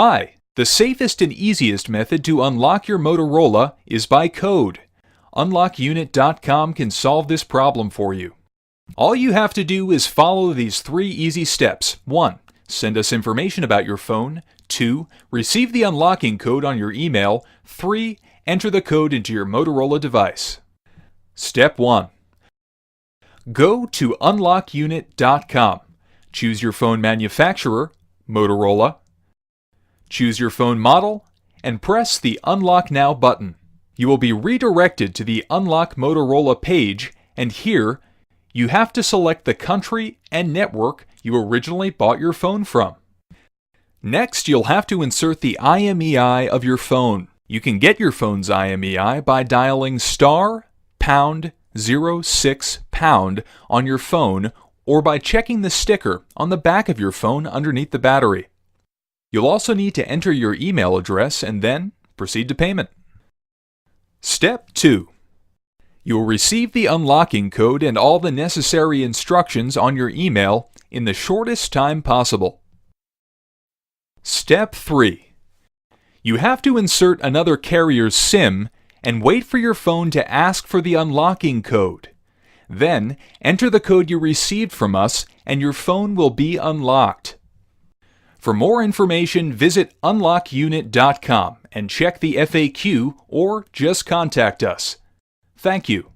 Hi, the safest and easiest method to unlock your Motorola is by code. UnlockUnit.com can solve this problem for you. All you have to do is follow these 3 easy steps. 1. Send us information about your phone. 2. Receive the unlocking code on your email. 3. Enter the code into your Motorola device. Step 1. Go to UnlockUnit.com. Choose your phone manufacturer, Motorola. Choose your phone model and press the Unlock Now button. You will be redirected to the Unlock Motorola page, and here you have to select the country and network you originally bought your phone from. Next, you'll have to insert the IMEI of your phone. You can get your phone's IMEI by dialing *#06# on your phone or by checking the sticker on the back of your phone underneath the battery. You'll also need to enter your email address and then proceed to payment. Step 2. You will receive the unlocking code and all the necessary instructions on your email in the shortest time possible. Step 3. You have to insert another carrier's SIM and wait for your phone to ask for the unlocking code. Then, enter the code you received from us and your phone will be unlocked. For more information, visit UnlockUnit.com and check the FAQ or just contact us. Thank you.